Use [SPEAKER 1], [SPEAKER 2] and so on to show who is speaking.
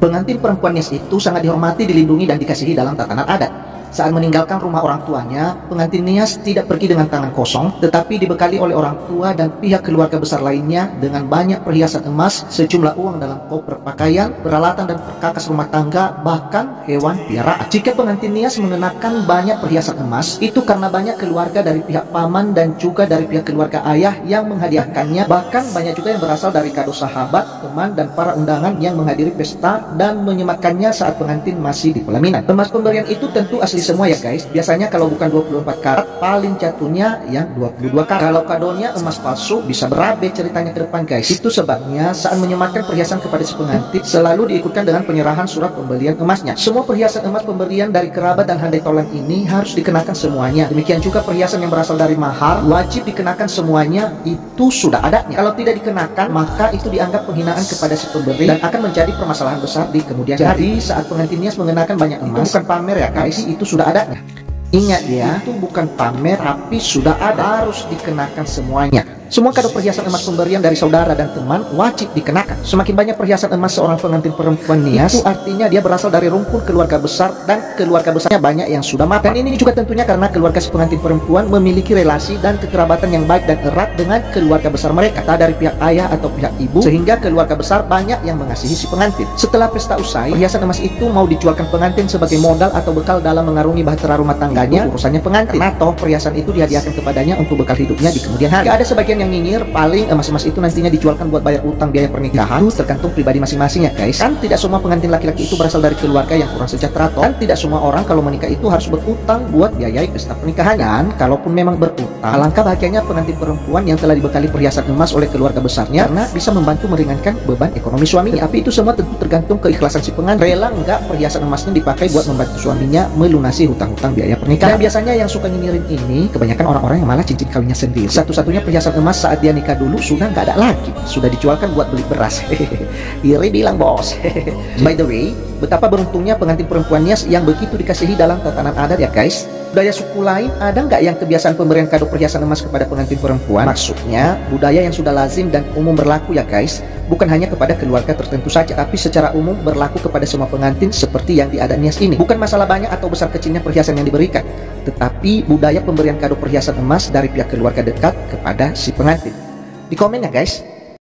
[SPEAKER 1] Pengantin perempuan nias itu sangat dihormati, dilindungi, dan dikasihi dalam tatanan adat. Saat meninggalkan rumah orang tuanya, pengantin nias tidak pergi dengan tangan kosong, tetapi dibekali oleh orang tua dan pihak keluarga besar lainnya dengan banyak perhiasan emas, sejumlah uang dalam koper pakaian, peralatan dan perkakas rumah tangga, bahkan hewan piaraan. Jika pengantin nias mengenakan banyak perhiasan emas, itu karena banyak keluarga dari pihak paman dan juga dari pihak keluarga ayah yang menghadiahkannya, bahkan banyak juga yang berasal dari kado sahabat, teman, dan para undangan yang menghadiri pesta dan menyematkannya saat pengantin masih di pelaminan. Emas pemberian itu tentu asli semua ya guys. Biasanya kalau bukan 24 karat, paling jatuhnya yang 22 karat. Kalau kadonya emas palsu, bisa berabe ceritanya ke depan guys. Itu sebabnya saat menyematkan perhiasan kepada si pengantin, selalu diikutkan dengan penyerahan surat pembelian emasnya. Semua perhiasan emas pemberian dari kerabat dan handai tolan ini harus dikenakan semuanya. Demikian juga perhiasan yang berasal dari mahar, wajib dikenakan semuanya, itu sudah adanya. Kalau tidak dikenakan, maka itu dianggap penghinaan kepada si pemberi dan akan menjadi permasalahan besar di kemudian hari. Saat pengantin nias mengenakan banyak emas, itu bukan pamer ya guys, itu sudah adanya. Ingat ya, itu bukan pamer tapi sudah ada, harus dikenakan semuanya. Semua kado perhiasan emas pemberian dari saudara dan teman wajib dikenakan. Semakin banyak perhiasan emas seorang pengantin perempuan nias, itu artinya dia berasal dari rumpun keluarga besar dan keluarga besarnya banyak yang sudah mapan. Dan ini juga tentunya karena keluarga si pengantin perempuan memiliki relasi dan kekerabatan yang baik dan erat dengan keluarga besar mereka, tak dari pihak ayah atau pihak ibu, sehingga keluarga besar banyak yang mengasihi si pengantin. Setelah pesta usai, perhiasan emas itu mau dijualkan pengantin sebagai modal atau bekal dalam mengarungi bahtera rumah tangganya, urusannya pengantin. Karena toh perhiasan itu dihadiahkan kepadanya untuk bekal hidupnya di kemudian hari. Gak ada sebagian yang nyinyir paling emas-emas itu nantinya dijualkan buat bayar utang biaya pernikahan. Itu tergantung pribadi masing-masing ya guys. Kan tidak semua pengantin laki-laki itu berasal dari keluarga yang kurang sejahtera toh. Kan tidak semua orang kalau menikah itu harus berutang buat biayai pesta pernikahan. Dan kalaupun memang berutang, alangkah bahagianya pengantin perempuan yang telah dibekali perhiasan emas oleh keluarga besarnya, karena bisa membantu meringankan beban ekonomi suaminya. Tapi itu semua tentu tergantung keikhlasan si pengantin. Rela enggak perhiasan emasnya dipakai buat membantu suaminya melunasi hutang-hutang biaya pernikahan. Dan biasanya yang suka nyinyirin ini kebanyakan orang-orang yang malah cincin kawinnya sendiri. Satu-satunya perhiasan emas saat dia nikah dulu sudah nggak ada lagi, sudah dijualkan buat beli beras. Iri bilang bos. By the way, betapa beruntungnya pengantin perempuan nias yang begitu dikasihi dalam tatanan adat ya guys. Budaya suku lain ada nggak yang kebiasaan pemberian kado perhiasan emas kepada pengantin perempuan? Maksudnya budaya yang sudah lazim dan umum berlaku ya guys, bukan hanya kepada keluarga tertentu saja, tapi secara umum berlaku kepada semua pengantin seperti yang di adat nias ini. Bukan masalah banyak atau besar kecilnya perhiasan yang diberikan, tetapi budaya pemberian kado perhiasan emas dari pihak keluarga dekat kepada si pengantin. Di komen ya guys.